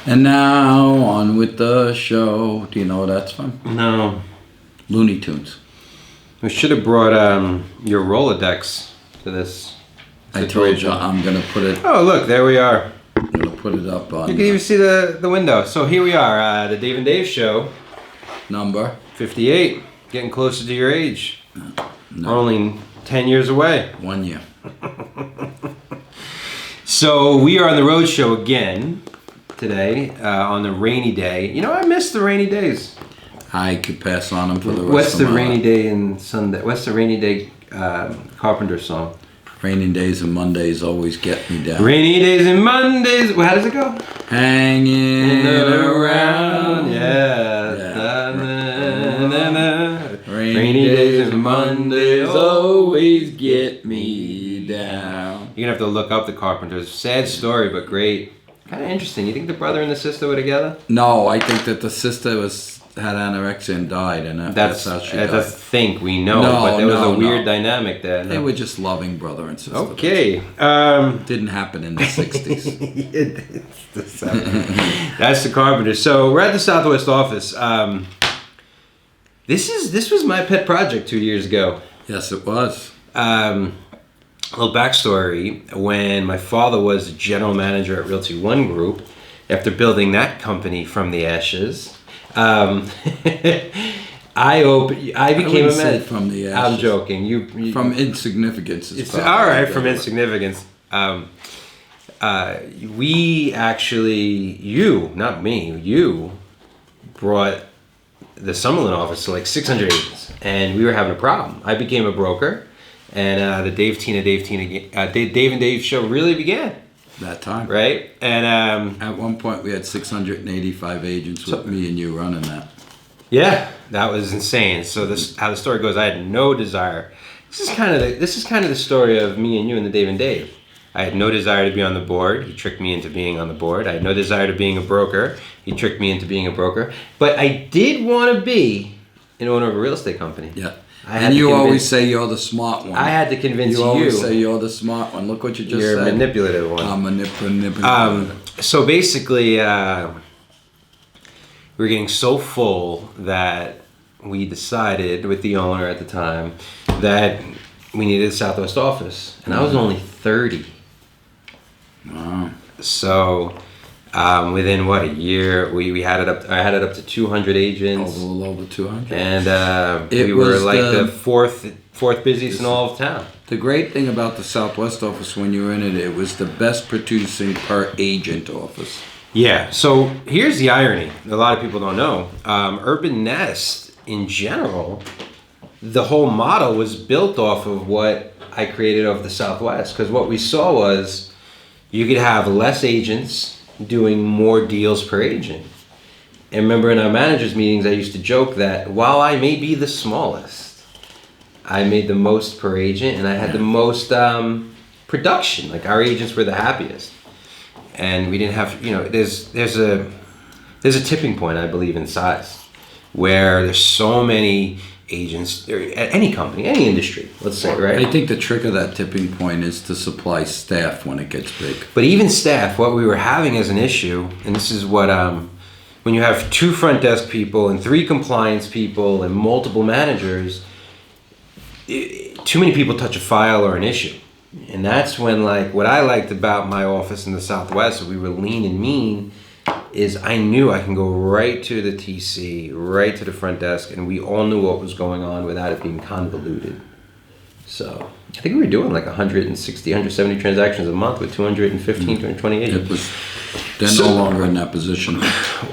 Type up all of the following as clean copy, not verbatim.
And now, on with the show. Do you know what that's from? No. Looney Tunes. We should have brought your Rolodex to this I told situation. you I'm going to put it... Oh, look, there we are. I'm going to put it up on... You can even see the window. So here we are, the Dave and Dave Show. Number? 58. Getting closer to your age. No. We're only 10 years away. 1 year. So we are on the road show again today on the rainy day. You know, I miss the rainy days. I could pass on them for the rest What's of the my rainy life. day and Sunday? What's the rainy day Carpenter song? Rainy days and Mondays always get me down. Rainy days and Mondays. Well, how does it go? Hanging around. Yeah. Rainy days and Mondays always get me down. You're gonna have to look up the Carpenters. Sad story, but great. Kind of interesting. You think the brother and the sister were together? No, I think that the sister had anorexia and died, and that's how she died. That's a think we know, No, but there was no, a weird no. dynamic there. They were just loving brother and sister. Okay. Didn't happen in the 60s. It's the 70s. That's the Carpenters. So we're at the Southwest office. This was my pet project 2 years ago. Yes, it was. A little backstory. When my father was general manager at Realty One Group, after building that company from the ashes, I became a say manager. from the ashes. I'm joking. You From insignificance. Is It's probably all right the from way. insignificance. We actually, not me, you brought the Summerlin office to like 600 agents, and we were having a problem. I became a broker, and the Dave and Dave show really began. That time. Right? And At one point, we had 685 agents with me and you running that. yeah, that was insane. So how the story goes, I had no desire. This is kind of the story of me and you and the Dave and Dave. I had no desire to be on the board. He tricked me into being on the board. I had no desire to being a broker. He tricked me into being a broker. But I did want to be an owner of a real estate company. Yeah. I had And to you convince- always say you're the smart one. I had to convince You you. always say you're the smart one. Look what you just You're a said. manipulative one. I'm manipulative. So basically, we were getting so full that we decided with the owner at the time that we needed a Southwest office. And I was only 30. Wow. So within a year, we had it up. I had it up to 200 agents, A little over 200. and It we were was like the- the fourth busiest in all of town. The great thing about the Southwest office when you were in it, it was the best producing per agent office. Yeah. So here's the irony: a lot of people don't know. Urban Nest, in general, the whole model was built off of what I created of the Southwest. Because what we saw was you could have less agents doing more deals per agent. And remember in our managers meetings, I used to joke that while I may be the smallest, I made the most per agent and I had the most production. Like our agents were the happiest. And we didn't have, there's a tipping point, I believe, in size where there's so many agents at any company, any industry, let's say, right? I think the trick of that tipping point is to supply staff when it gets big. But even staff, what we were having as an issue, and this is what, when you have 2 front desk people and 3 compliance people and multiple managers, too many people touch a file or an issue. And that's when, like, what I liked about my office in the Southwest, we were lean and mean, is I knew I can go right to the TC, right to the front desk, and we all knew what was going on without it being convoluted. So I think we were doing like 160, 170 transactions a month with 215, 220 It agents. was, they're no longer in that position.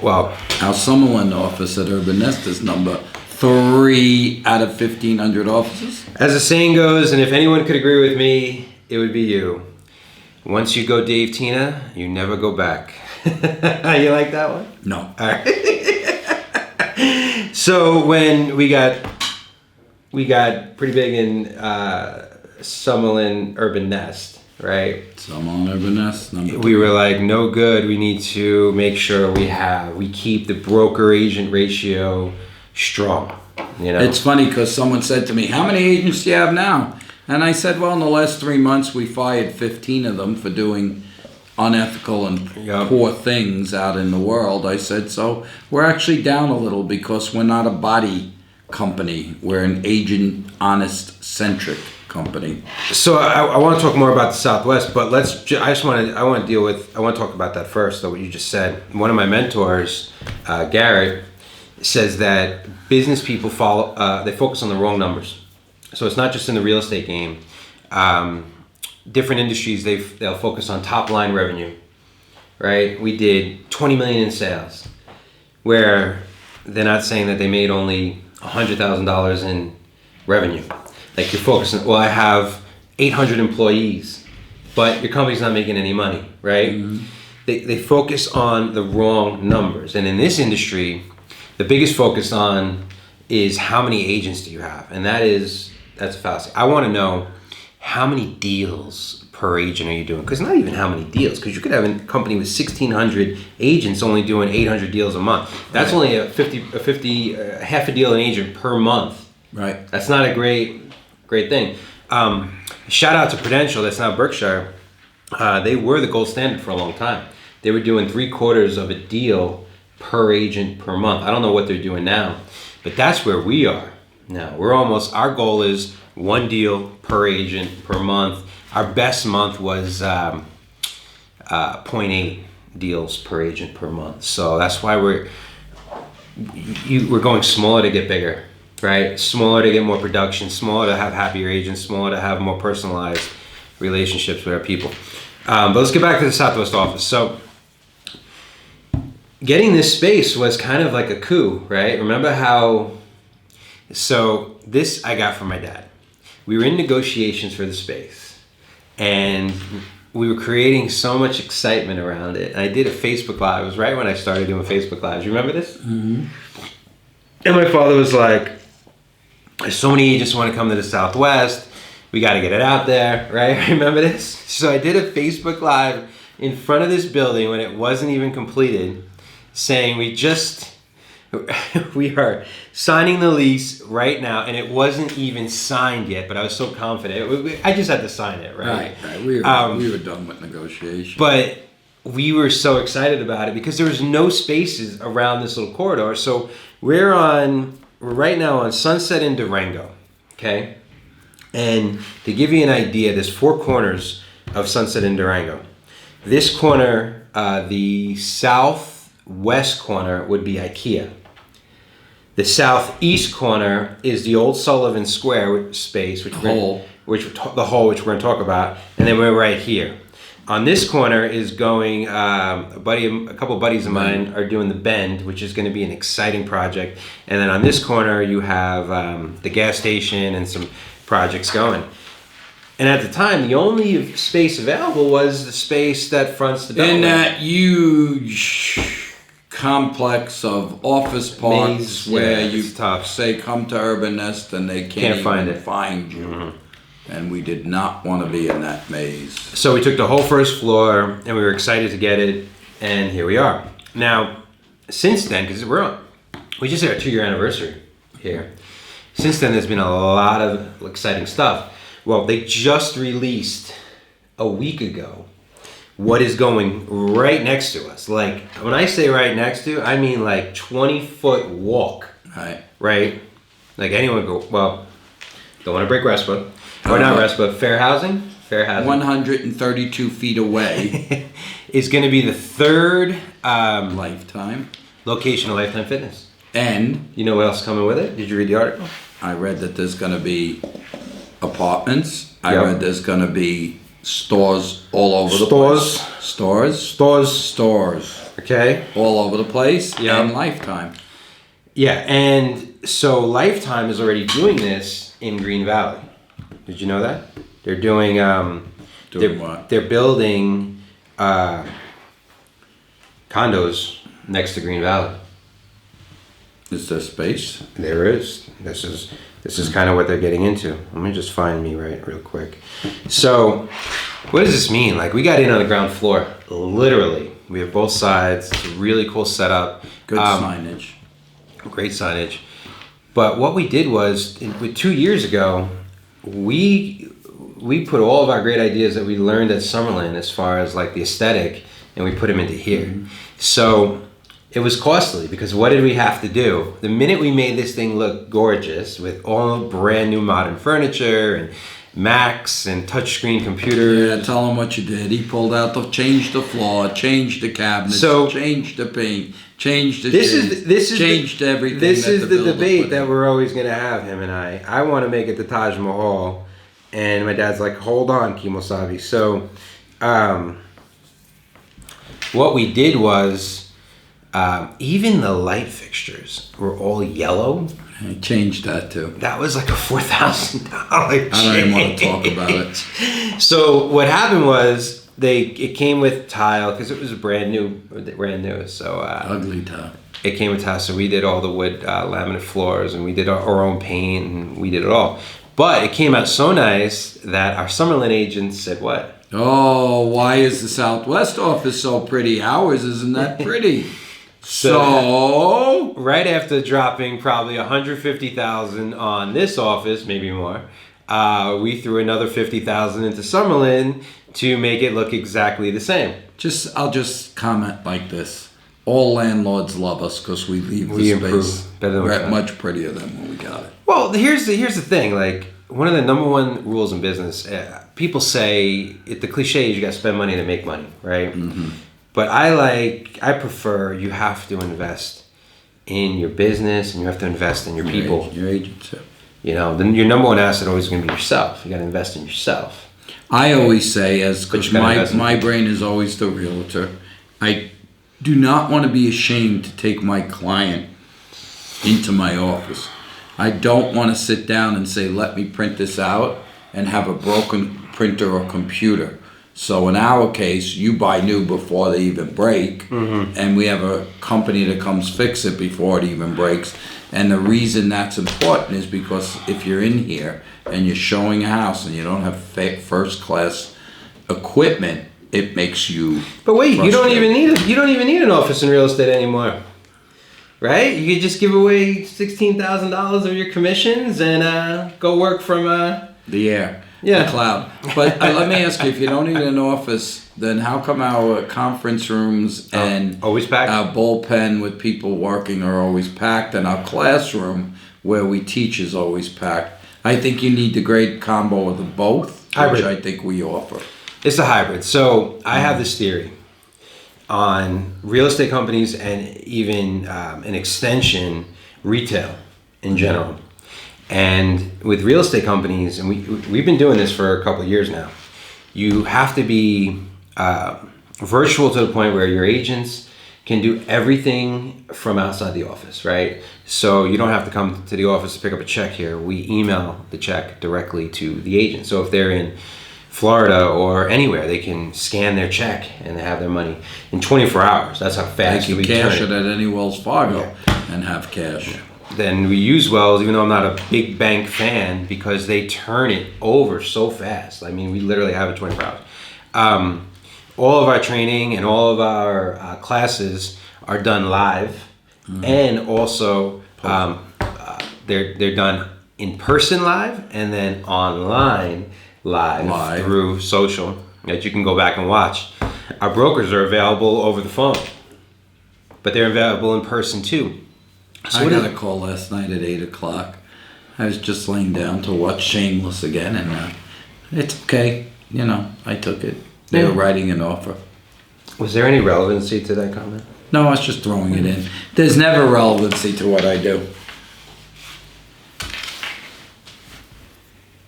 Well, Our Summerlin office at Urban Nest is number 3 out of 1,500 offices. as the saying goes, and if anyone could agree with me, it would be you. Once you go Dave Tina, you never go back. You like that one? No. All right. So when we got pretty big in Summerlin Urban Nest, right? Summerlin Urban Nest, number 3. We were like, no good. We need to make sure we keep the broker agent ratio strong. It's funny because someone said to me, how many agents do you have now? And I said, well, in the last 3 months, we fired 15 of them for doing unethical and Yep. poor things out in the world. I said, so we're actually down a little because we're not a body company. We're an agent, honest, centric company. So I want to talk more about the Southwest, but I want to talk about that first, though, what you just said. One of my mentors, Garrett, says that business people they focus on the wrong numbers. So it's not just in the real estate game. Different industries, they'll focus on top line revenue, right? We did 20 million in sales, where they're not saying that they made only $100,000 in revenue. Like you're focusing, well, I have 800 employees, but your company's not making any money, right? Mm-hmm. They focus on the wrong numbers. And in this industry, the biggest focus on is how many agents do you have? And that's a fallacy. I want to know how many deals per agent are you doing? Because not even how many deals, because you could have a company with 1,600 agents only doing 800 deals a month. That's only half a deal an agent per month. Right. That's not a great thing. Shout out to Prudential, that's now Berkshire. They were the gold standard for a long time. They were doing 3/4 of a deal per agent per month. I don't know what they're doing now, but that's where we are now. Our goal is 1 deal per agent per month. Our best month was 0.8 deals per agent per month. So that's why we're going smaller to get bigger, right? Smaller to get more production, smaller to have happier agents, smaller to have more personalized relationships with our people. But let's get back to the Southwest office. So getting this space was kind of like a coup, right? Remember so this I got from my dad. We were in negotiations for the space, and we were creating so much excitement around it. And I did a Facebook Live. It was right when I started doing Facebook Lives. You remember this? Mm-hmm. And my father was like, there's so many agents want to come to the Southwest. We got to get it out there, right? Remember this? So I did a Facebook Live in front of this building when it wasn't even completed, saying we are signing the lease right now, and it wasn't even signed yet, but I was so confident. I just had to sign it, right? Right. We were done with negotiations. But we were so excited about it because there was no spaces around this little corridor. So we're right now on Sunset in Durango, okay? And to give you an idea, there's 4 corners of Sunset in Durango. This corner, the southwest corner would be IKEA. The southeast corner is the old Sullivan Square space, which we're going to talk about, and then we're right here. On this corner is going a couple buddies of mine are doing the Bend, which is going to be an exciting project, and then on this corner you have the gas station and some projects going. And at the time, the only space available was the space that fronts the Beltway. In that huge complex of office parks Maze, where yeah, you say come to Urban Nest and they can't even find you. Mm-hmm. And we did not want to be in that maze. So we took the whole first floor and we were excited to get it, and here we are. Now, since then, because we just had our 2-year anniversary here. Since then, there's been a lot of exciting stuff. Well, they just released a week ago what is going right next to us. Like, when I say right next to, I mean like 20-foot walk. Right? Like anyone don't want to break RESPA. Or not RESPA, Fair Housing? 132 feet away. Is going to be the 3rd Lifetime location of Lifetime Fitness. And you know what else is coming with it? Did you read the article? I read that there's going to be apartments. I Yep. read there's going to be stores all over the place. Stores. Okay. All over the place. Yep. And Lifetime. Yeah, and so Lifetime is already doing this in Green Valley. Did you know that? They're doing What? They're building condos next to Green Valley. Is there space? There is. This is kind of what they're getting into. Let me just find me real quick. So, what does this mean? Like, we got in on the ground floor, literally. We have both sides. It's a really cool setup. Good signage. Great signage. But what we did was, 2 years ago, we we put all of our great ideas that we learned at Summerlin as far as like the aesthetic, and we put them into here. So it was costly because what did we have to do? The minute we made this thing look gorgeous with all brand new modern furniture and Macs and touchscreen computers. Yeah, tell him what you did. He pulled out changed the floor, changed the cabinets, So- changed the paint, changed the This shades, is changed everything. This that is the builder debate put that in. we're always going to have, him and I. I want to make it the Taj Mahal, and my dad's like, hold on, Kimosabi. So, what we did was, even the light fixtures were all yellow. I changed that too. That was like a $4,000. I don't even want to talk about it. So what happened was it came with tile because it was brand new. So Ugly tile. it came with tile. So we did all the wood laminate floors, and we did our own paint, and we did it all. But it came out so nice that our Summerlin agents said, "What? Oh, why is the Southwest office so pretty? Ours isn't that pretty." So Right after dropping probably $150,000 on this office, maybe more, we threw another $50,000 into Summerlin to make it look exactly the same. I'll just comment like this. All landlords love us because we leave We the improve space better than we can. much prettier than when we got it. Well, here's the thing. Like, one of the number one rules in business, people say the cliche is you got to spend money to make money, right? Mm-hmm. But I prefer you have to invest in your business and you have to invest in your people. Your agent too. You know, then your number one asset always going to be yourself. You got to invest in yourself. I always say, But because you gotta invest in my brain is always the realtor, I do not want to be ashamed to take my client into my office. I don't want to sit down and say, let me print this out and have a broken printer or computer. So in our case, you buy new before they even break, and we have a company that comes fix it before it even breaks. And the reason that's important is because if you're in here and you're showing a house and you don't have first class equipment, it makes you. But wait, you don't frustrated. even need an office in real estate anymore, right? You could just give away $16,000 of your commissions and go work from The air. Yeah. The cloud. But let me ask you, if you don't need an office, then how come our conference rooms and always packed? our bullpen with people working are always packed, and our classroom where we teach is always packed? I think you need the great combo of the both, Hybrid. which I think we offer. It's a hybrid. So I have this theory on real estate companies and even an extension retail in general. And with real estate companies, and we've been doing this for a couple of years now, you have to be virtual to the point where your agents can do everything from outside the office, right? So you don't have to come to the office to pick up a check here. We email the check directly to the agent. So if they're in Florida or anywhere, they can scan their check and they have their money in 24 hours. That's how They fast can we cash turn it it. at any Wells Fargo and have cash. Then we use Wells, even though I'm not a big bank fan, because they turn it over so fast. I mean, we literally have it 24 hours. All of our training and all of our classes are done live, and also they're done in person live and then online live through social that you can go back and watch. Our brokers are available over the phone, but they're available in person too. So I what got is- a call last night at 8 o'clock. I was just laying down to watch Shameless again, and it's okay. You know, I took it. They were writing an offer. Was there any relevancy to that comment? No, I was just throwing it in. There's never relevancy to what I do.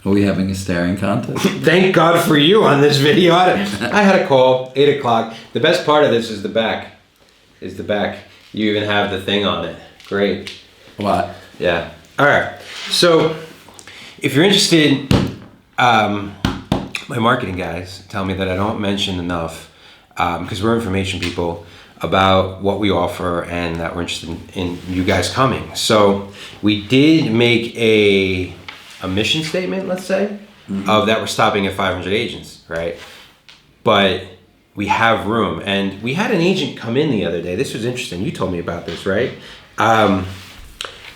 Are we having a staring contest? Thank God for you on this video. I had a call, 8 o'clock. The best part of this is the back. You even have the thing on it. Great. What? Yeah. All right. So, if you're interested, my marketing guys tell me that I don't mention enough, because we're information people, about what we offer and that we're interested in you guys coming. So, we did make a mission statement, let's say, of that we're stopping at 500 agents, right? But we have room. And we had an agent come in the other day. This was interesting. You told me about this, right? An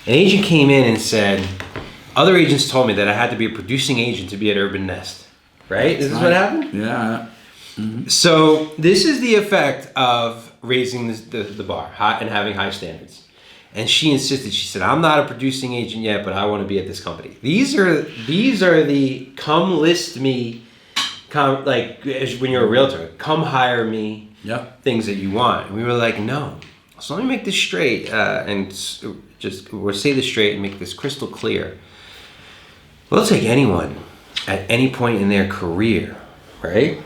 agent came in and said, other agents told me that I had to be a producing agent to be at Urban Nest. right? Is this what happened? Yeah. So this is the effect of raising the bar and having high standards. And she insisted. She said, "I'm not a producing agent yet, but I want to be at this company." These are the come list me, like when you're a realtor, come hire me. Yep. Things that you want. And we were like, no. So let me make this straight we'll say this straight and make this crystal clear. We'll take anyone at any point in their career, right?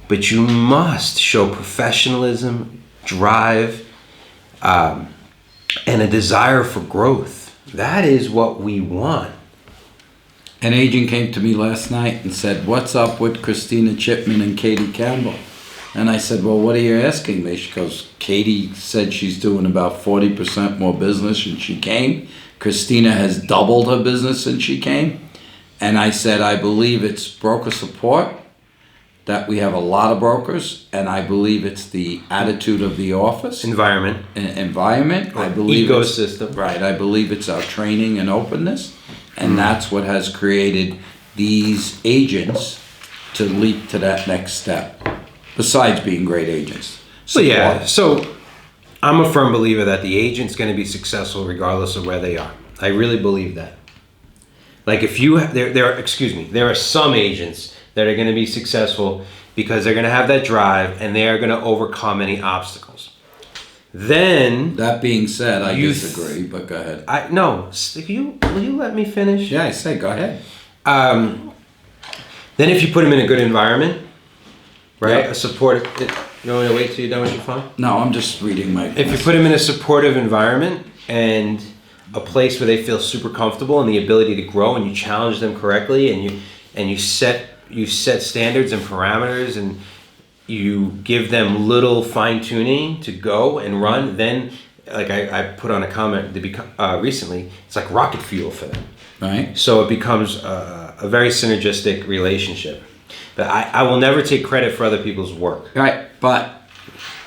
But you must show professionalism, drive, and a desire for growth. That is what we want. An agent came to me last night and said, "What's up with Christina Chipman and Katie Campbell?" And I said, "Well, what are you asking me?" She goes, "Katie said she's doing about 40% more business since she came. Christina has doubled her business since she came." And I said, "I believe it's broker support, that we have a lot of brokers, and I believe it's the attitude of the office. Environment. Environment. I believe ecosystem. Right. I believe it's our training and openness. And that's what has created these agents to leap to that next step. Besides being great agents. So I'm a firm believer that the agent's going to be successful regardless of where they are. I really believe that. Like if you there are some agents that are going to be successful because they're going to have that drive and they are going to overcome any obstacles. Then that being said, I disagree, but go ahead. Will you let me finish? Yeah, I say go ahead. Then if you put them in a good environment, right? Yep. A supportive. You want me to wait till you're done with your phone? No, I'm just reading my. If you put them in a supportive environment and a place where they feel super comfortable and the ability to grow, and you challenge them correctly, and you set standards and parameters, and you give them little fine tuning to go and run, then like I put on a comment recently, it's like rocket fuel for them. Right. So it becomes a very synergistic relationship. But I will never take credit for other people's work. Right, but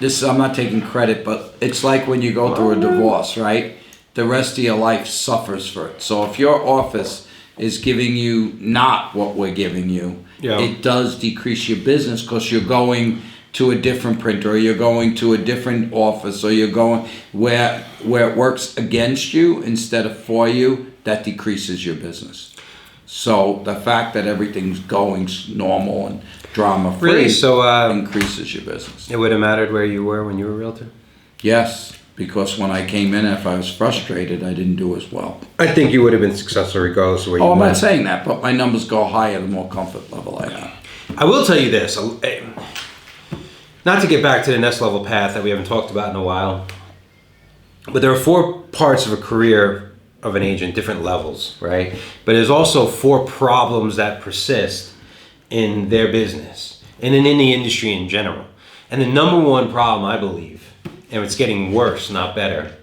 I'm not taking credit, but it's like when you go through a divorce, right? The rest of your life suffers for it. So if your office is giving you not what we're giving you, it does decrease your business because you're going to a different printer, or you're going to a different office, or you're going where it works against you instead of for you, that decreases your business. So the fact that everything's going normal and drama-free increases your business. It would have mattered where you were when you were a realtor? Yes, because when I came in, if I was frustrated, I didn't do as well. I think you would have been successful regardless of where you went. I'm not saying that, but my numbers go higher the more comfort level I have. I will tell you this, not to get back to the next level path that we haven't talked about in a while, but there are 4 parts of a career of an agent, different levels, right? But there's also 4 problems that persist in their business and in the industry in general. And the number one problem, I believe, and it's getting worse, not better,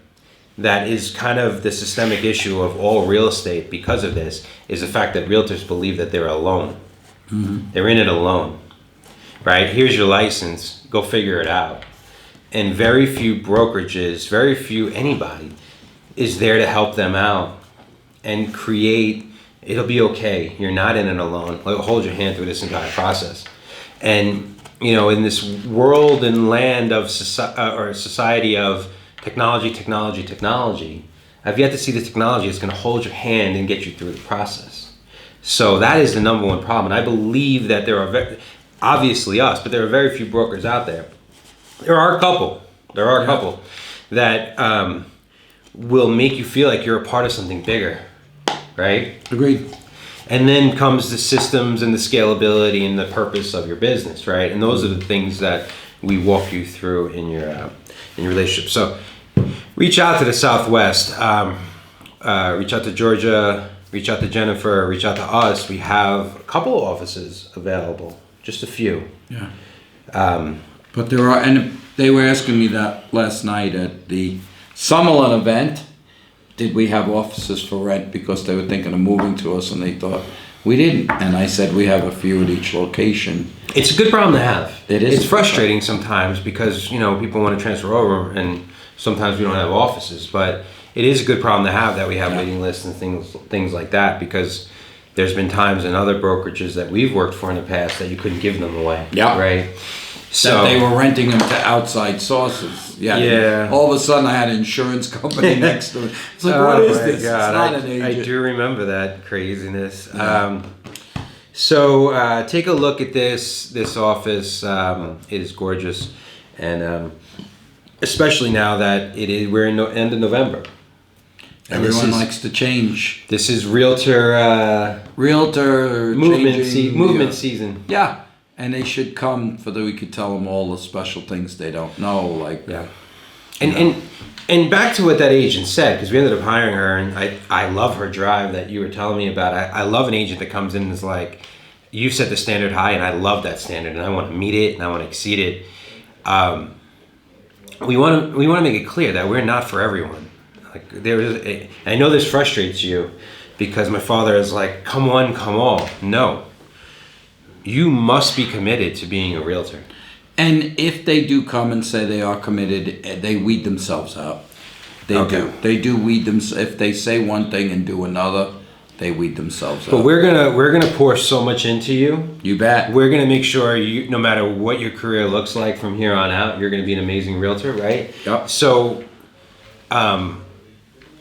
that is kind of the systemic issue of all real estate because of this, is the fact that realtors believe that they're alone. Mm-hmm. They're in it alone, right? Here's your license, go figure it out. And very few brokerages, very few anybody is there to help them out and create, it'll be okay. You're not in it alone. Like, hold your hand through this entire process. And, in this world and land of society of technology, I've yet to see the technology that's going to hold your hand and get you through the process. So that is the number one problem. And I believe that there are, obviously us, but there are very few brokers out there. There are a couple that, will make you feel like you're a part of something bigger, right? Agreed. And then comes the systems and the scalability and the purpose of your business, right? And those are the things that we walk you through in your relationship. So reach out to the Southwest, reach out to Georgia, reach out to Jennifer, reach out to us. We have a couple of offices available, just a few. Yeah. But there are, and they were asking me that last night at the Summerlin event, did we have offices for rent, because they were thinking of moving to us and they thought we didn't. And I said we have a few at each location. It's a good problem to have. It is. It's frustrating sometimes because, people want to transfer over and sometimes we don't have offices, but it is a good problem to have that we have waiting lists and things like that, because there's been times in other brokerages that we've worked for in the past that you couldn't give them away. Yeah. Right. That they were renting them to outside sources. Yeah. Yeah. All of a sudden, I had an insurance company next to it. It's like, what is this? God. It's not an agent. I do remember that craziness. Yeah. So take a look at this office. It is gorgeous, and especially now that we're in the end of November. And Everyone likes to change. This is realtor movement season. Yeah, and they should come we could tell them all the special things they don't know. Like And back to what that agent said, because we ended up hiring her, and I love her drive that you were telling me about. I love an agent that comes in and is like, you set the standard high, and I love that standard, and I want to meet it, and I want to exceed it. We want to make it clear that we're not for everyone. Like I know this frustrates you, because my father is like, come one, come all. No, you must be committed to being a realtor. And if they do come and say they are committed, they weed themselves out. They do. They do weed them. If they say one thing and do another, they weed themselves out. But we're gonna pour so much into you. You bet. We're gonna make sure you, no matter what your career looks like from here on out, you're gonna be an amazing realtor, right? Yep. So,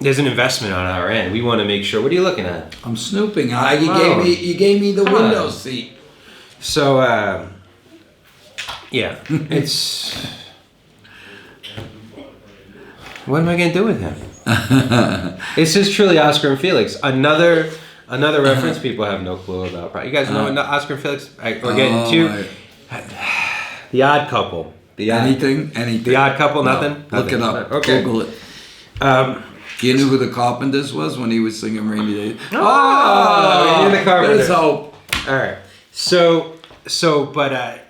there's an investment on our end. We want to make sure. What are you looking at? I'm snooping. You gave me the window seat. So, yeah, it's. What am I gonna do with him? This is truly Oscar and Felix. Another reference people have no clue about. You guys know Oscar and Felix? We're getting to The Odd Couple. Anything? The Odd Couple. No. Nothing. Look it up. Okay. Google it. You knew who the Carpenters was when he was singing "Rainy Day"? Oh, the Carpenters. There's hope. All right. But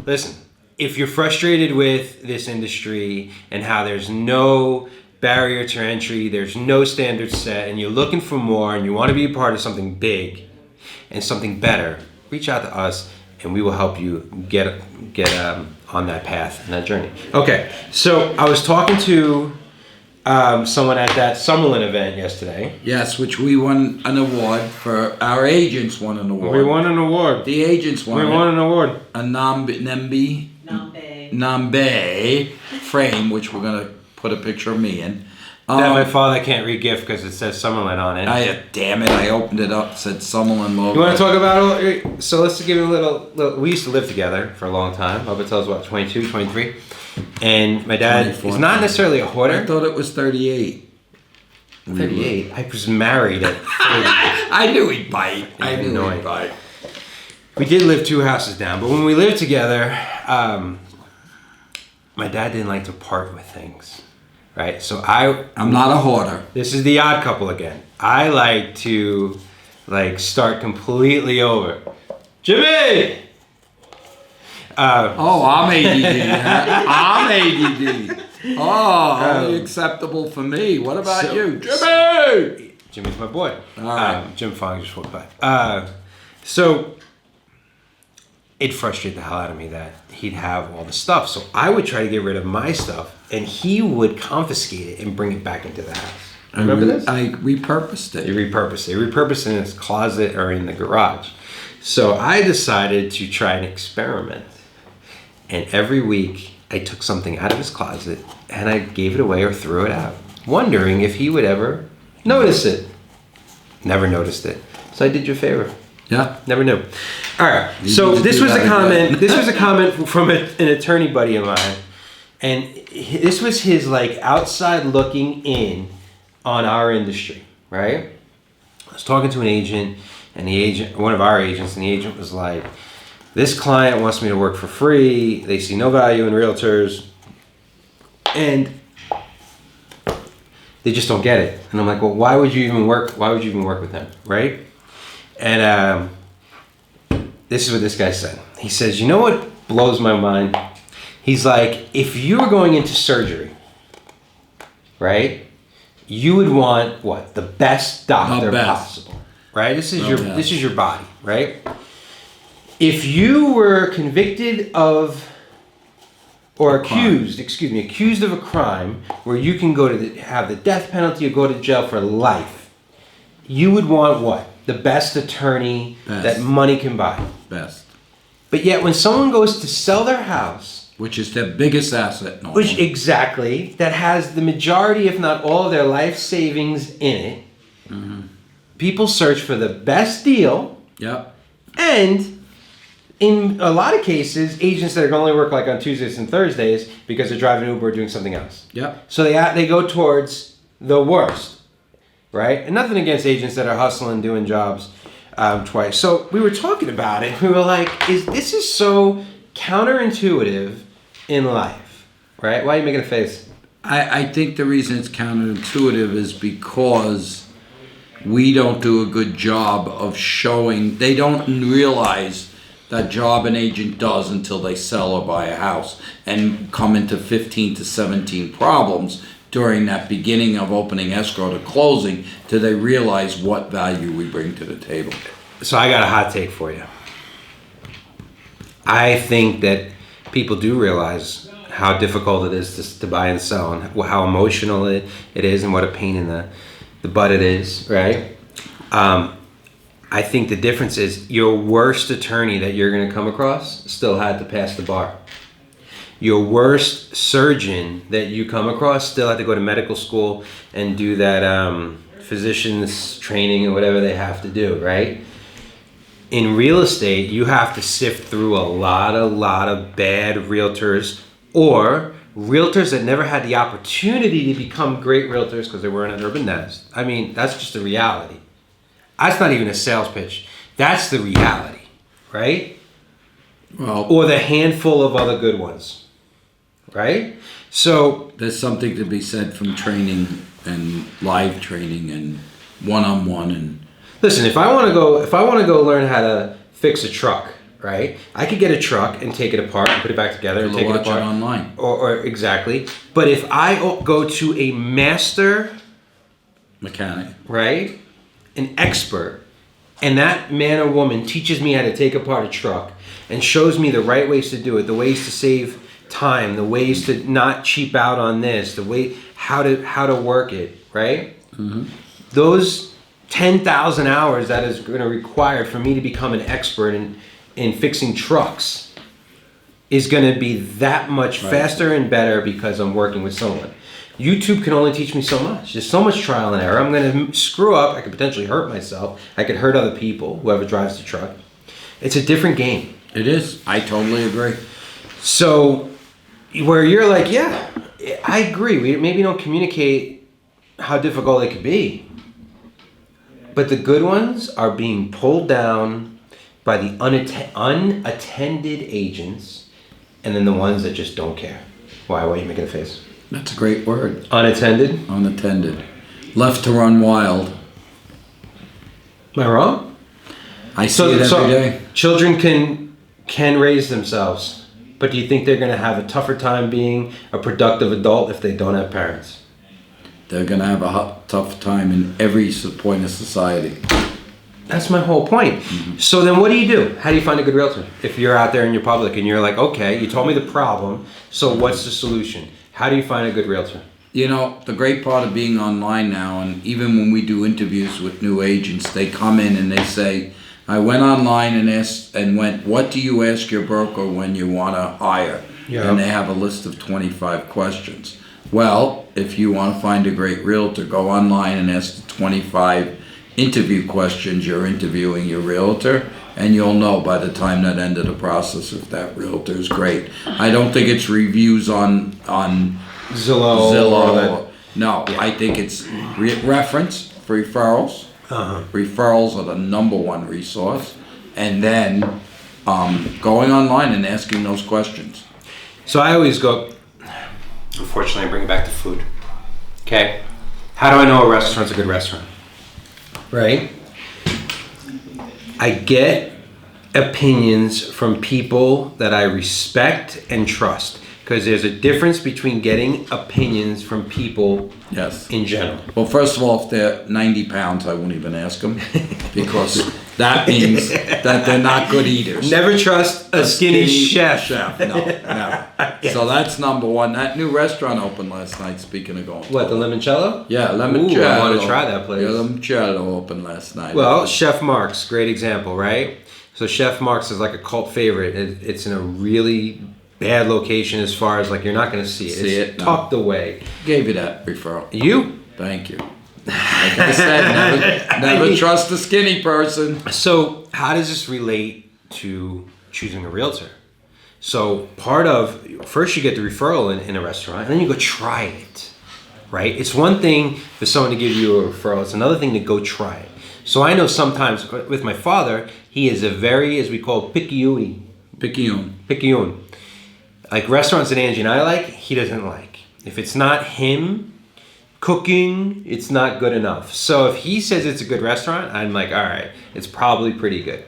listen. If you're frustrated with this industry and how there's no barrier to entry, there's no standard set, and you're looking for more, and you want to be a part of something big and something better, reach out to us, and we will help you get on that path and that journey. Okay, so I was talking to someone at that Summerlin event yesterday. Yes, which we won an award for. Our agents won an award. We won an award. The agents won. We won an award. A Nambe frame, which we're gonna put a picture of me in. That my father can't re-gift because it says Summerlin on it. Damn it! I opened it up. It said Summerlin logo. You want to talk about? So let's give you a little. We used to live together for a long time. Up until I was what, 22, 23, and my dad is not necessarily a hoarder. I thought it was 38. 38. I was married at 30. I knew he'd bite. I knew he'd bite. We did live 2 houses down, but when we lived together, my dad didn't like to part with things, right? So I'm not a hoarder. This is the Odd Couple again. I like to start completely over. Jimmy! I'm ADD. I'm ADD. Only acceptable for me. What about you? Jimmy! Jimmy's my boy. All right. Jim Fong just walked by. So it frustrated the hell out of me that he'd have all the stuff. So I would try to get rid of my stuff, and he would confiscate it and bring it back into the house. Remember this? I repurposed it. He repurposed it. He repurposed it in his closet or in the garage. So I decided to try an experiment. And every week, I took something out of his closet, and I gave it away or threw it out, wondering if he would ever notice it. Never noticed it. So I did you a favor. Yeah. Never knew. All right. So this was a comment. This was a comment from an attorney buddy of mine, and this was his outside looking in on our industry. Right. I was talking to an agent, and one of our agents, and the agent was like, "This client wants me to work for free. They see no value in realtors, and they just don't get it." And I'm like, "Well, why would you even work? Why would you even work with them, right?" And this is what this guy said. He says, "You know what blows my mind?" He's like, "If you were going into surgery, right, you would want what? The best doctor possible, right? This is your body, right? If you were convicted of, or accused of a crime where you can go to have the death penalty or go to jail for life, you would want what? the best attorney Best. that money can buy. Best. But yet when someone goes to sell their house, Which is their biggest asset normally. which exactly, that has the majority, if not all of their life savings in it, people search for the best deal, Yep. and in a lot of cases, agents that are going to only work like on Tuesdays and Thursdays because they're driving Uber or doing something else. Yep. So they go towards the worst, right? And nothing against agents that are hustling, doing jobs twice. So we were talking about it. We were like, this is so counterintuitive in life, right? Why are you making a face? I think the reason it's counterintuitive is because we don't do a good job of showing, they don't realize that job an agent does until they sell or buy a house and come into 15 to 17 problems during that beginning of opening escrow to closing till they realize what value we bring to the table. So I got a hot take for you. I think that people do realize how difficult it is to buy and sell, and how emotional it is, and what a pain in the butt it is, right? I think the difference is your worst attorney that you're going to come across still had to pass the bar. Your worst surgeon that you come across still had to go to medical school and do that physician's training or whatever they have to do, right? In real estate, you have to sift through a lot of bad realtors, or realtors that never had the opportunity to become great realtors because they weren't at Urban Nest. I mean, that's just the reality. That's not even a sales pitch. That's the reality, right? Well, Or the handful of other good ones, right? So there's something to be said from training and live training and one-on-one and listen, if I want to go learn how to fix a truck, right? I could get a truck and take it apart and put it back together and take it watch it apart online. Or exactly. But if I go to a master, Mechanic. right, an expert, and that man or woman teaches me how to take apart a truck and shows me the right ways to do it, the ways to save time, the ways to not cheap out on this, the way how to work it, right? Mm-hmm. Those 10,000 hours that is going to require for me to become an expert in fixing trucks is going to be that much faster and better because I'm working with someone. YouTube can only teach me so much. There's so much trial and error. I'm going to screw up. I could potentially hurt myself. I could hurt other people, whoever drives the truck. It's a different game. It is. I totally agree. So where you're like, yeah, I agree. We maybe don't communicate how difficult it could be. But the good ones are being pulled down by the unattended agents, and then the ones that just don't care. Why are you making a face? That's a great word. Unattended? Unattended. Left to run wild. Am I wrong? I see it every day. Children can raise themselves, but do you think they're going to have a tougher time being a productive adult if they don't have parents? They're going to have a tough time in every point of society. That's my whole point. Mm-hmm. So then what do? How do you find a good realtor? If you're out there in your public and you're like, okay, you told me the problem, so what's the solution? How do you find a good realtor? You know, the great part of being online now, and even when we do interviews with new agents, they come in and they say, I went online and asked and went, what do you ask your broker when you want to hire? Yeah. And they have a list of 25 questions. Well, if you want to find a great realtor, go online and ask the 25 interview questions you're interviewing your realtor, and you'll know by the time that end of the process if that realtor is great. I don't think it's reviews on Zillow. No, yeah. I think it's reference, referrals. Uh-huh. Referrals are the number one resource, and then going online and asking those questions. So I always go, unfortunately, I bring it back to food. Okay? How do I know a restaurant's a good restaurant? Right? I get opinions from people that I respect and trust, because there's a difference between getting opinions from people in general. Well, first of all, if they're 90 pounds, I won't even ask them because that means that they're not good eaters. Never trust a skinny chef. No, never. Yes. So that's number one. That new restaurant opened last night, speaking of going. What, the Limoncello? Yeah, Limoncello. Ooh, I want to try that place. Yeah, Limoncello opened last night. Well, Chef Mark's, great example, right? So Chef Mark's is like a cult favorite. It's in a really bad location as far as like you're not going to see it. It's tucked away. Gave you that referral. You? Thank you. Like I said, never trust a skinny person. So how does this relate to choosing a realtor? So part of, first you get the referral in a restaurant, and then you go try it, right? It's one thing for someone to give you a referral. It's another thing to go try it. So I know sometimes with my father, he is a very, as we call, picayune. Picayune. Like restaurants that Angie and I like, he doesn't like. If it's not him cooking, it's not good enough. So if he says it's a good restaurant, I'm like, all right, it's probably pretty good.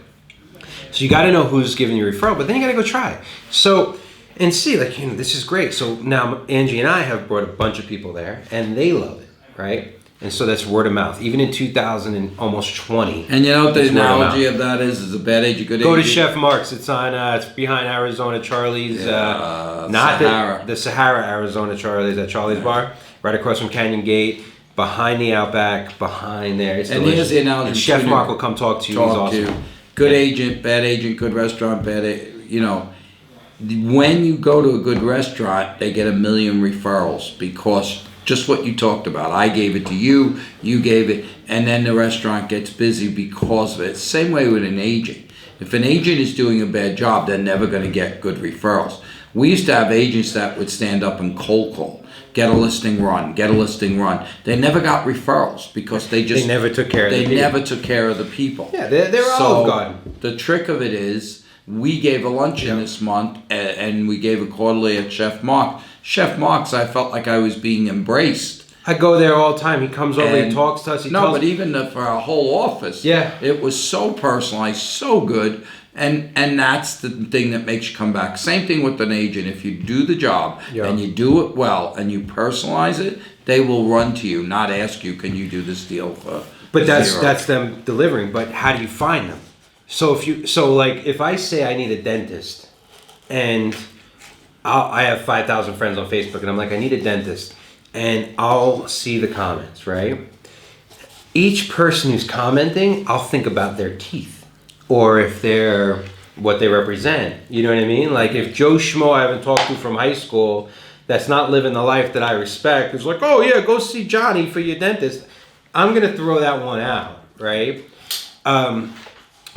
So you got to know who's giving you a referral, but then you got to go try it. So, and see, like, this is great. So now Angie and I have brought a bunch of people there, and they love it, right? And so that's word of mouth. Even in 2020. And you know what the analogy of that is a bad agent, good agent. Go to Chef Mark's. It's on. It's behind Arizona Charlie's. Not Sahara. The Sahara Arizona Charlie's at Charlie's Bar, right across from Canyon Gate, behind the Outback, behind there. It's delicious. Here's the analogy. And Chef Mark will come talk to you. He's awesome. Good agent, bad agent, good restaurant, when you go to a good restaurant, they get 1 million referrals because just what you talked about. I gave it to you, you gave it, and then the restaurant gets busy because of it. Same way with an agent. If an agent is doing a bad job, they're never going to get good referrals. We used to have agents that would stand up and cold call. Get a listing run. They never got referrals because they never took care of the people. Yeah, they're Olive Garden. The trick of it is we gave a luncheon this month and we gave a quarterly at Chef Mark. Chef Mark's, I felt like I was being embraced. I go there all the time. He comes over, he talks to us. But even for our whole office, it was so personalized, so good. And that's the thing that makes you come back. Same thing with an agent. If you do the job and you do it well and you personalize it, they will run to you, not ask you, can you do this deal for But that's them delivering. But how do you find them? So if I say I need a dentist, and I have 5,000 friends on Facebook, and I'm like, I need a dentist, and I'll see the comments, right? Each person who's commenting, I'll think about their teeth. Or if they're what they represent. You know what I mean? Like if Joe Schmo I haven't talked to from high school that's not living the life that I respect is like, oh yeah, go see Johnny for your dentist. I'm going to throw that one out, right?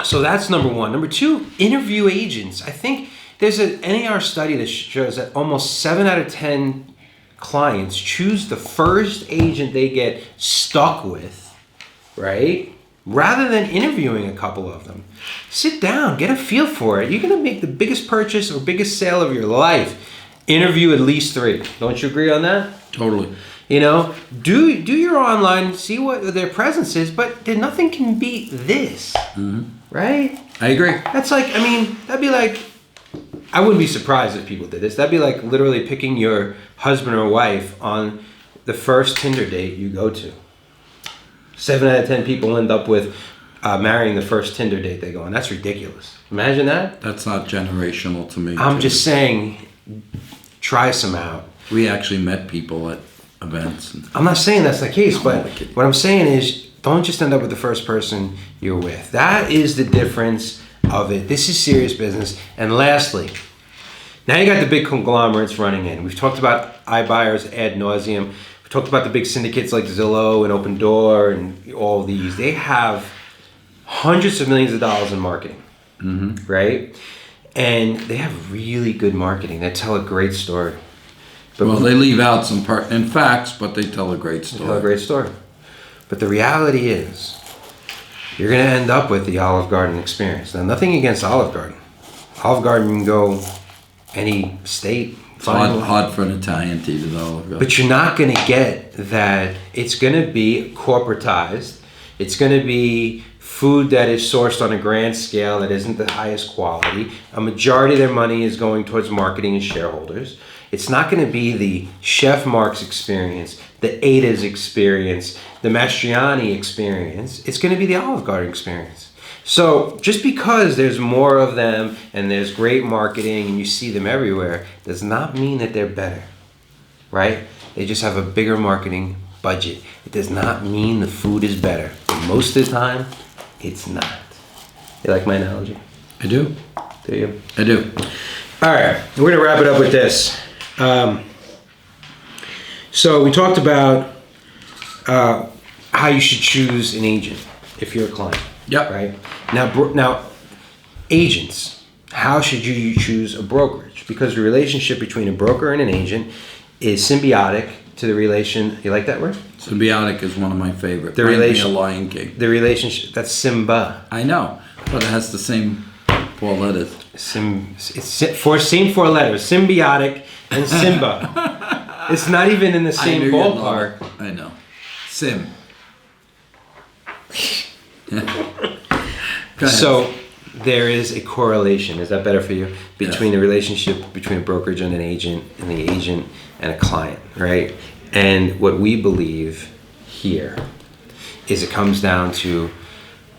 So that's number one. Number two, interview agents. I think there's an NAR study that shows that almost 7 out of 10 clients choose the first agent they get stuck with, right? Rather than interviewing a couple of them. Sit down, get a feel for it. You're going to make the biggest purchase or biggest sale of your life. Interview at least 3. Don't you agree on that? Totally. Do your online, see what their presence is, but nothing can beat this. Mm-hmm. Right? I agree. That's like, that'd be like, I wouldn't be surprised if people did this. That'd be like literally picking your husband or wife on the first Tinder date you go to. 7 out of 10 people end up with marrying the first Tinder date they go on. That's ridiculous. Imagine that. That's not generational to me. I'm just saying, try some out. We actually met people at events. I'm not saying that's the case, but what I'm saying is don't just end up with the first person you're with. That is the difference of it. This is serious business. And lastly, now you got the big conglomerates running in. We've talked about iBuyers ad nauseum. Talked about the big syndicates like Zillow and Open Door and all these. They have hundreds of millions of dollars in marketing, right? And they have really good marketing. They tell a great story. But they leave out some pertinent facts, but they tell a great story. They tell a great story. But the reality is, you're going to end up with the Olive Garden experience. Now, nothing against Olive Garden. Olive Garden can go any state. It's hard for an Italian to eat at Olive Garden. But you're not going to get that. It's going to be corporatized. It's going to be food that is sourced on a grand scale that isn't the highest quality. A majority of their money is going towards marketing and shareholders. It's not going to be the Chef Mark's experience, the Ada's experience, the Mastriani experience. It's going to be the Olive Garden experience. So just because there's more of them and there's great marketing and you see them everywhere does not mean that they're better, right? They just have a bigger marketing budget. It does not mean the food is better. Most of the time, it's not. You like my analogy? I do. Do you? I do. All right, we're gonna wrap it up with this. So we talked about how you should choose an agent if you're a client. Yep. Right. Now, agents. How should you choose a brokerage? Because the relationship between a broker and an agent is symbiotic to the relation. You like that word? Symbiotic is one of my favorite. The Reminds me relation- of Lion King. The relationship. That's Simba. I know, but it has the same 4 letters. Same 4 letters. Symbiotic and Simba. It's not even in the I same knew you'd love ballpark. it. I know. Sim. Go ahead. So there is a correlation. Is that better for you? Between the relationship between a brokerage and an agent, and the agent and a client, right? And what we believe here is it comes down to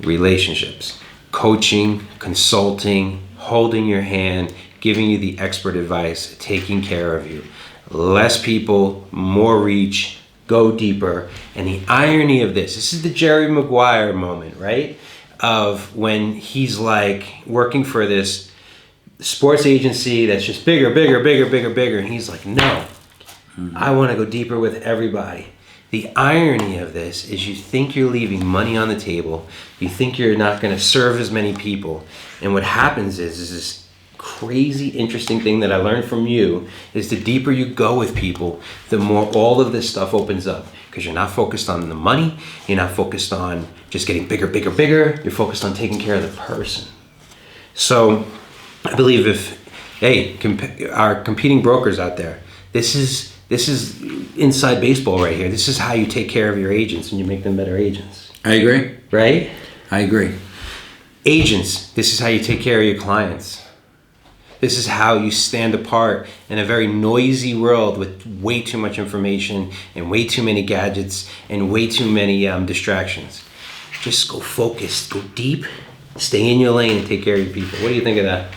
relationships, coaching, consulting, holding your hand, giving you the expert advice, taking care of you. Less people, more reach, go deeper. And the irony of this is the Jerry Maguire moment, right? Of when he's like working for this sports agency that's just bigger. And he's like, no, I want to go deeper with everybody. The irony of this is you think you're leaving money on the table. You think you're not going to serve as many people. And what happens is this crazy interesting thing that I learned from you is the deeper you go with people, the more all of this stuff opens up. Because you're not focused on the money. You're not focused on just getting bigger. You're focused on taking care of the person. So I believe our competing brokers out there, this is inside baseball right here. This is how you take care of your agents and you make them better agents. I agree. Right? I agree. Agents, this is how you take care of your clients. This is how you stand apart in a very noisy world with way too much information and way too many gadgets and way too many distractions. Just go focused, go deep, stay in your lane and take care of your people. What do you think of that?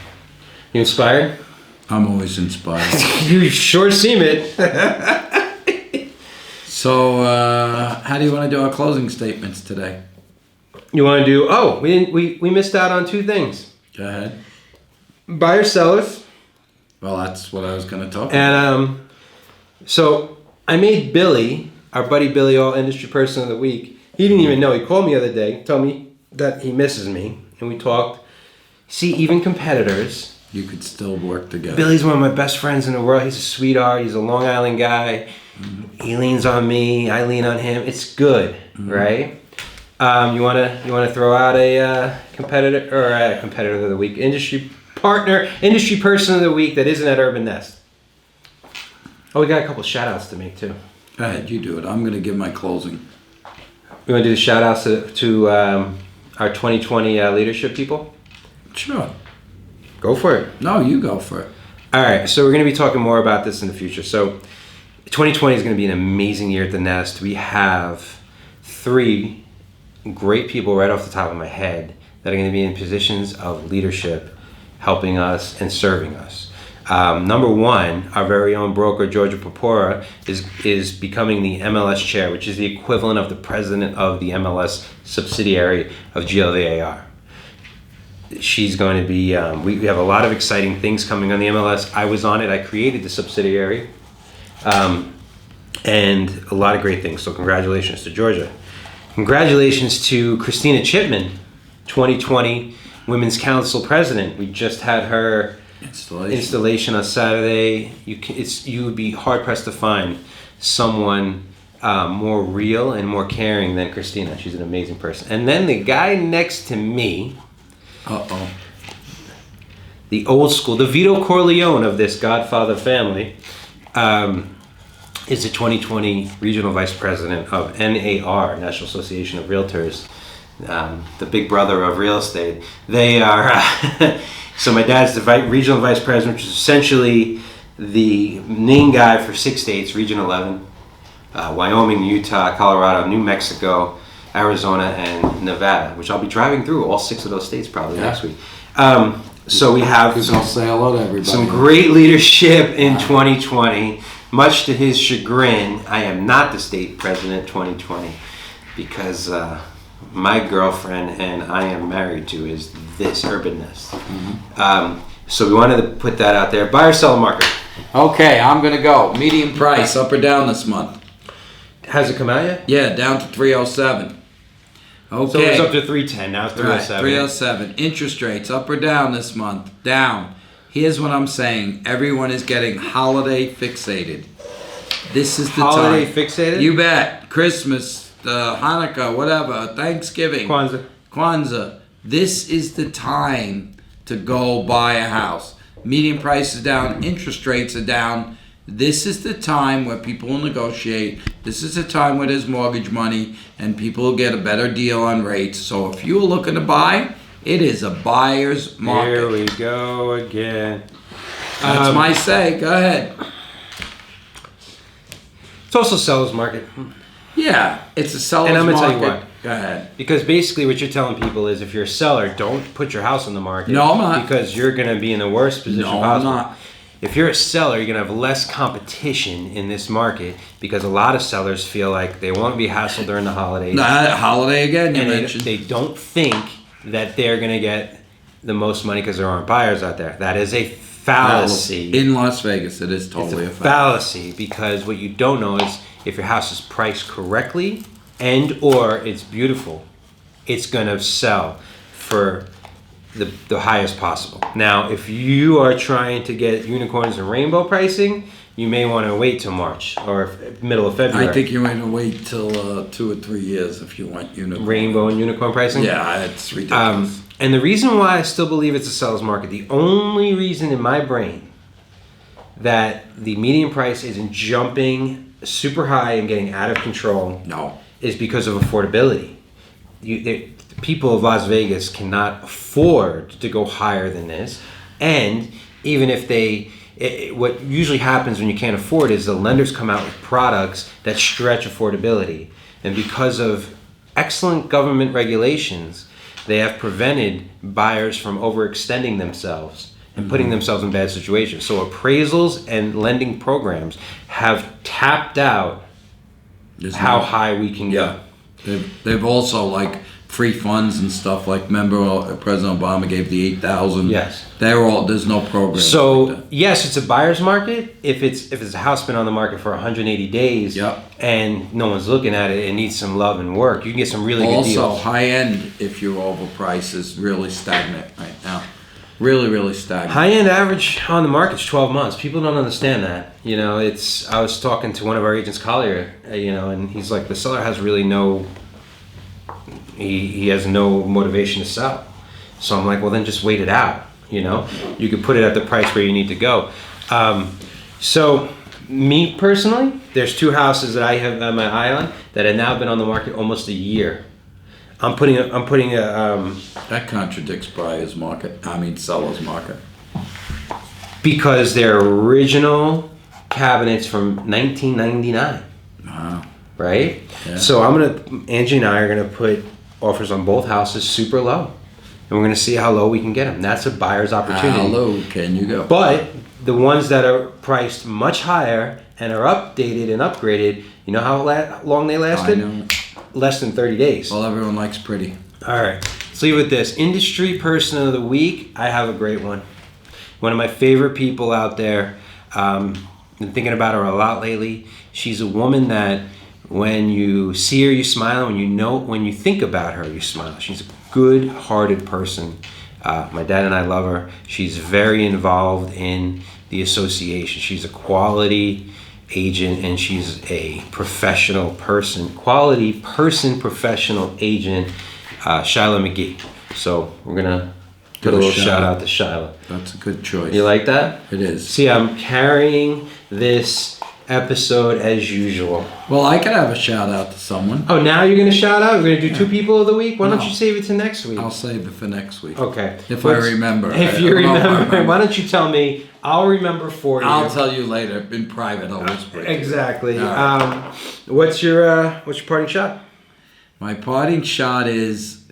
You inspired? I'm always inspired. You sure seem it. So, how do you want to do our closing statements today? You want to do? Oh, we missed out on 2 things. Go ahead. Buyers, sellers. Well, that's what I was going to talk about. And so I made Billy, our buddy Billy, All Industry Person of the Week. He didn't even know. He called me the other day, told me that he misses me, and we talked. See, even competitors. You could still work together. Billy's one of my best friends in the world. He's a sweetheart. He's a Long Island guy. Mm-hmm. He leans on me. I lean on him. It's good, right? You wanna throw out a competitor or a competitor of the week, industry person of the week that isn't at Urban Nest. Oh, we got a couple shout outs to make too. Go ahead, you do it. I'm going to give my closing. We want to do the shout outs to our 2020 leadership people? Sure. Go for it. No, you go for it. All right, so we're going to be talking more about this in the future. So 2020 is going to be an amazing year at the Nest. We have 3 great people right off the top of my head that are going to be in positions of leadership, helping us and serving us. Number 1, our very own broker, Georgia Papora, is becoming the MLS chair, which is the equivalent of the president of the MLS subsidiary of GLVAR. She's going to be, we have a lot of exciting things coming on the MLS. I was on it. I created the subsidiary. And a lot of great things. So congratulations to Georgia. Congratulations to Christina Chipman, 2020 Women's Council President. We just had her installation on Saturday. You would be hard pressed to find someone more real and more caring than Christina. She's an amazing person. And then the guy next to me, the old school, the Vito Corleone of this Godfather family, is the 2020 Regional Vice President of NAR, National Association of Realtors, the big brother of real estate. They are, so my dad's the Regional Vice President, which is essentially the main guy for 6 states, Region 11, Wyoming, Utah, Colorado, New Mexico, Arizona, and Nevada, which I'll be driving through all 6 of those states probably next week. So we have I'll say hello to everybody. some great leadership in 2020. Much to his chagrin, I am not the state president 2020 because my girlfriend and I am married to is this Urban Nest. So we wanted to put that out there. Buy or sell market. Okay, I'm gonna go. Median price, up or down this month? Has it come out yet? Yeah, down to 307. Okay. So it was up to 310. Now it's Right, 307. 307. Interest rates, up or down this month? Down. Here's what I'm saying. Everyone is getting holiday fixated. This is the Holiday time. fixated? You bet. Christmas, Hanukkah, whatever, Thanksgiving. Kwanzaa. This is the time to go buy a house. Median price is down. Interest rates are down. This is the time where people will negotiate. This is the time where there's mortgage money and people will get a better deal on rates. So if you're looking to buy, it is a buyer's market. Here we go again. That's my say. Go ahead. It's also seller's market. Yeah, it's a seller's And I'm gonna market. tell you what. Go ahead. Because basically what you're telling people is if you're a seller, don't put your house on the market. No, I'm not. Because you're going to be in the worst position No, I'm possible. not. If you're a seller, you're going to have less competition in this market because a lot of sellers feel like they won't be hassled during the holidays. Holiday again, you and mentioned. they don't think that they're going to get the most money because there aren't buyers out there. That is a fallacy. In Las Vegas, it is totally a fallacy because what you don't know is if your house is priced correctly and or it's beautiful, it's going to sell for the highest possible. Now, if you are trying to get unicorns and rainbow pricing, you may want to wait till March or middle of February. I think you're going to wait till 2 or 3 years if you want unicorn. Rainbow and unicorn pricing? Yeah, it's ridiculous. And the reason why I still believe it's a seller's market, the only reason in my brain that the median price isn't jumping super high and getting out of control No. is because of affordability. The people of Las Vegas cannot afford to go higher than this. And even if what usually happens when you can't afford is the lenders come out with products that stretch affordability. And because of excellent government regulations, they have prevented buyers from overextending themselves and putting themselves in bad situations. So appraisals and lending programs have tapped out how high we can go. They've also like free funds and stuff. Like remember President Obama gave the 8,000. Yes. There's no program. So like that. yes, it's a buyer's market. If it's a house been on the market for 180 days and no one's looking at it, it needs some love and work. You can get some really good deals. Also, high end, if you're overpriced, is really stagnant right now. Really, really stagnant. High end average on the market is 12 months. People don't understand that. You know, I was talking to one of our agents, Collier, and he's like, the seller has really he has no motivation to sell. So I'm like, well, then just wait it out. You could put it at the price where you need to go. So me personally, there's 2 houses that I have my eye on that have now been on the market almost a year. I'm putting a That contradicts buyer's market. Seller's market. because they're original cabinets from 1999. Wow. Right? Yeah. So Angie and I are gonna put offers on both houses super low. And we're gonna see how low we can get them. That's a buyer's opportunity. How low can you go? But the ones that are priced much higher and are updated and upgraded, you know how long they lasted? I know. Less than 30 days. Well, everyone likes pretty. All right, let's leave it with this. Industry person of the week, I have a great one. One of my favorite people out there. Been thinking about her a lot lately. She's a woman that when you see her, you smile. When you think about her, you smile. She's a good-hearted person. My dad and I love her. She's very involved in the association. She's a quality agent and she's a professional person. Quality person, professional agent, Shyla McGee. So we're going to put a little shout out to Shyla. That's a good choice. You like that? It is. See, I'm carrying this episode as usual. Well, I could have a shout out to someone. Oh, now you're going to shout out? We're going to do 2 people of the week? Why don't you save it to next week? I'll save it for next week. Okay. If I remember. If you remember, why don't you tell me? I'll remember for you. I'll tell you later. In private, I'll whisper it to you. Exactly. All right. What's your parting shot? My parting shot is,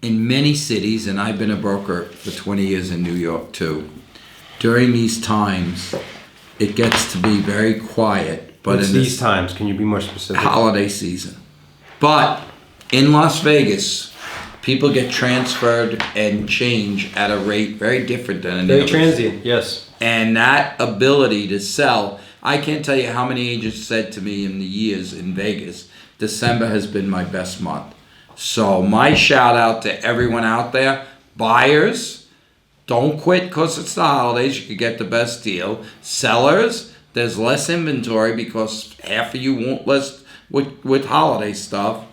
in many cities, and I've been a broker for 20 years in New York too, during these times, it gets to be very quiet. But What's in these this times? Can you be more specific? holiday season. But in Las Vegas, people get transferred and change at a rate very different than in the Very other transient, yes. and that ability to sell, I can't tell you how many agents said to me in the years in Vegas, December has been my best month. So my shout out to everyone out there, buyers, don't quit because it's the holidays, you could get the best deal. Sellers, there's less inventory because half of you won't list with holiday stuff.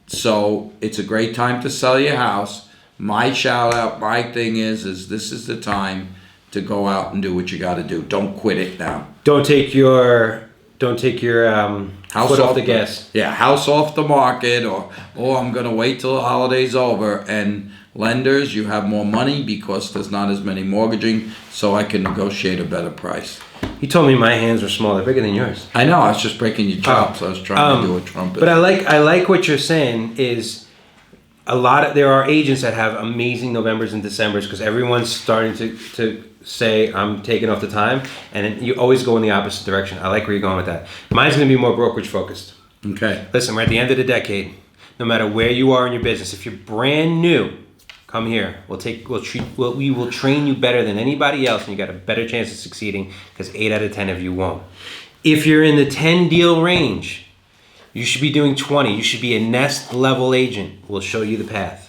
So it's a great time to sell your house. My shout out, my thing is this is the time to go out and do what you got to do. Don't quit it now. Don't take your House foot off the gas. Yeah, house off the market, or I'm gonna wait till the holiday's over. And lenders, you have more money because there's not as many mortgaging, so I can negotiate a better price. You told me my hands were small. They're bigger than yours. I know. I was just breaking your chops. I was trying to do a trumpet. But I like what you're saying is there are agents that have amazing Novembers and Decembers because everyone's starting to say I'm taking off the time, and then you always go in the opposite direction. I like where you're going with that. Mine's going to be more brokerage focused. Okay. Listen, we're at the end of the decade. No matter where you are in your business, if you're brand new, come here. We will train you better than anybody else, and you got a better chance of succeeding because 8 out of 10 of you won't. If you're in the 10 deal range, you should be doing 20. You should be a nest level agent. We'll show you the path.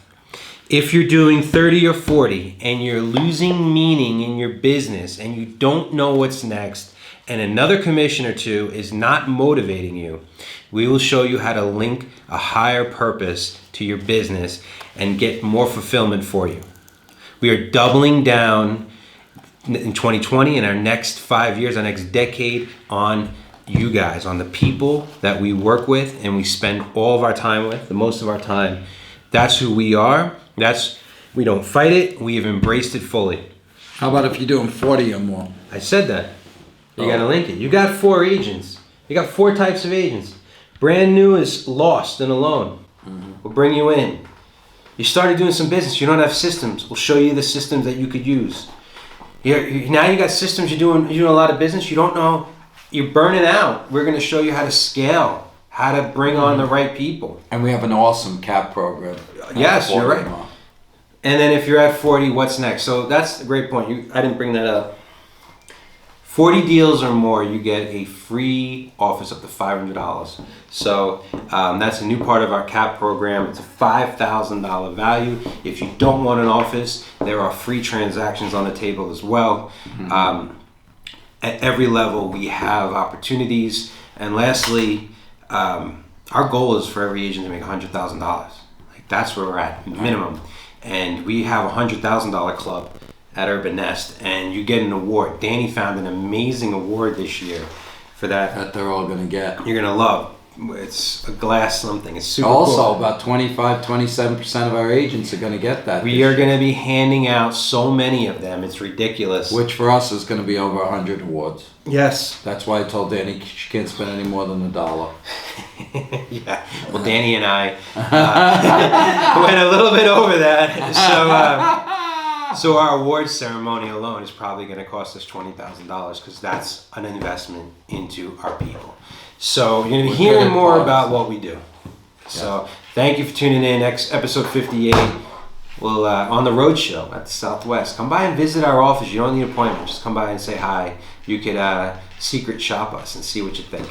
If you're doing 30 or 40 and you're losing meaning in your business and you don't know what's next and another commission or two is not motivating you, we will show you how to link a higher purpose to your business and get more fulfillment for you. We are doubling down in 2020 and our next 5 years, our next decade on you guys, on the people that we work with and we spend all of our time with, the most of our time. That's who we are. We don't fight it. We have embraced it fully. How about if you're doing 40 or more? I said that. You got to link it. You got 4 agents. You got 4 types of agents. Brand new is lost and alone. We'll bring you in. You started doing some business. You don't have systems. We'll show you the systems that you could use. Now you got systems. You're doing a lot of business. You don't know. You're burning out. We're going to show you how to scale, how to bring on the right people. And we have an awesome CAP program. Yes, you're right. And then if you're at 40, what's next? So that's a great point. I didn't bring that up. 40 deals or more, you get a free office up to $500. So that's a new part of our CAP program. It's a $5,000 value. If you don't want an office, there are free transactions on the table as well. At every level, we have opportunities. And lastly, our goal is for every agent to make $100,000. Like that's where we're at, minimum. And we have a $100,000 club at Urban Nest, and you get an award. Danny found an amazing award this year for that. That they're all going to get. You're going to love. It's a glass something. It's super also, cool. about 27% of our agents are going to get that. We are going to be handing out so many of them. It's ridiculous. Which for us is going to be over 100 awards. Yes. That's why I told Danny she can't spend any more than $1. Yeah. Well, Danny and I went a little bit over that. So our awards ceremony alone is probably going to cost us $20,000 because that's an investment into our people. So you're going to be hearing more about what we do. So thank you for tuning in. Next episode 58. We'll on the road show at the Southwest. Come by and visit our office. You don't need an appointment. Just come by and say hi. You could secret shop us and see what you think.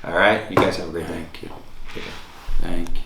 All right. You guys have a great day. Thank you. Thank you.